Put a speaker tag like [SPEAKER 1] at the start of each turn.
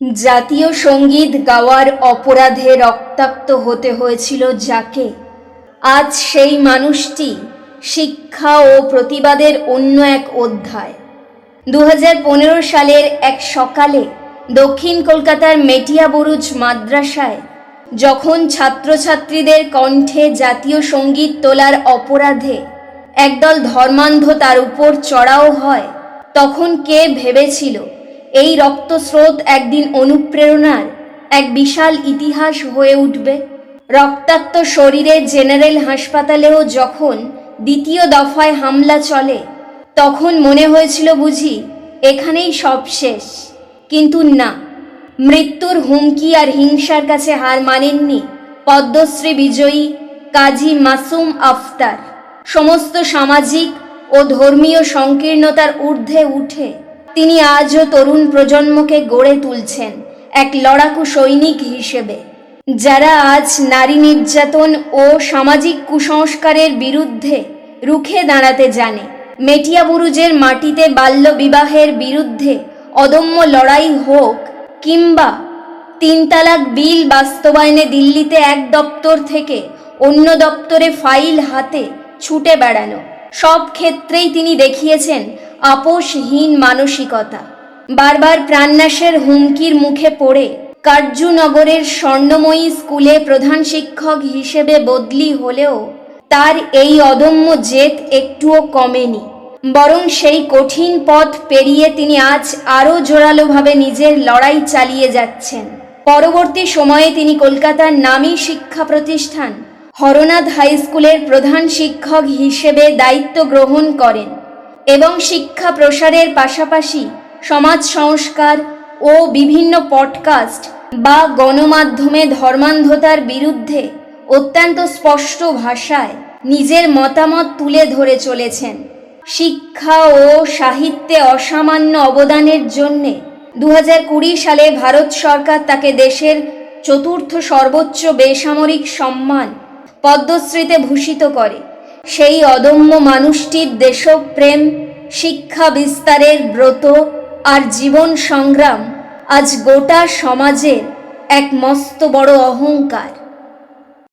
[SPEAKER 1] জাতীয় সঙ্গীত গাওয়ার অপরাধে রক্তাক্ত হতে হয়েছিল যাকে, আজ সেই মানুষটি শিক্ষা ও প্রতিবাদের অন্য এক অধ্যায়। 2015 সালের এক সকালে দক্ষিণ কলকাতার মেটিয়াবুরুজ মাদ্রাসায় যখন ছাত্রছাত্রীদের কণ্ঠে জাতীয় সঙ্গীত তোলার অপরাধে একদল ধর্মান্ধ তার উপর চড়াও হয়, তখন কে ভেবেছিল এই রক্তস্রোত একদিন অনুপ্রেরণার এক বিশাল ইতিহাস হয়ে উঠবে। রক্তাক্ত শরীরে জেনারেল হাসপাতালেও যখন দ্বিতীয় দফায় হামলা চলে, তখন মনে হয়েছিল বুঝি এখানেই সব শেষ। কিন্তু না, মৃত্যুর হুমকি আর হিংসার কাছে হার মানেননি পদ্মশ্রী বিজয়ী কাজী মাসুম আফতার। সমস্ত সামাজিক ও ধর্মীয় সংকীর্ণতার ঊর্ধ্বে উঠে তিনি আজও তরুণ প্রজন্মকে গড়ে তুলছেন এক লড়াকু সৈনিক হিসেবে, যারা আজ নারী নির্যাতন ও সামাজিক কুসংস্কারের বিরুদ্ধে রুখে দাঁড়াতে জানে। মেটিয়াবুরুজের মাটিতে বাল্য বিবাহের বিরুদ্ধে অদম্য লড়াই হোক, কিংবা 3 তালাক বিল বাস্তবায়নে দিল্লিতে এক দপ্তর থেকে অন্য দপ্তরে ফাইল হাতে ছুটে বেড়ানো, সব ক্ষেত্রেই তিনি দেখিয়েছেন আপোষহীন মানসিকতা। বারবার প্রাণনাশের হুমকির মুখে পড়ে কার্যনগরের স্বর্ণময়ী স্কুলে প্রধান শিক্ষক হিসেবে বদলি হলেও তার এই অদম্য জেদ একটুও কমেনি, বরং সেই কঠিন পথ পেরিয়ে তিনি আজ আরও জোরালোভাবে নিজের লড়াই চালিয়ে যাচ্ছেন। পরবর্তী সময়ে তিনি কলকাতার নামী শিক্ষা প্রতিষ্ঠান হরনাথ হাই স্কুলের প্রধান শিক্ষক হিসেবে দায়িত্ব গ্রহণ করেন এবং শিক্ষা প্রসারের পাশাপাশি সমাজ সংস্কার ও বিভিন্ন পডকাস্ট বা গণমাধ্যমে ধর্মান্ধতার বিরুদ্ধে অত্যন্ত স্পষ্ট ভাষায় নিজের মতামত তুলে ধরে চলেছেন। শিক্ষা ও সাহিত্যে অসামান্য অবদানের জন্যে 2020 সালে ভারত সরকার তাকে দেশের 4র্থ সর্বোচ্চ বেসামরিক সম্মান পদ্মশ্রীতে ভূষিত করে। সেই অদম্য মানুষটির দেশপ্রেম, শিক্ষা বিস্তারের ব্রত আর জীবন সংগ্রাম আজ গোটা সমাজের এক মস্ত বড় অহংকার।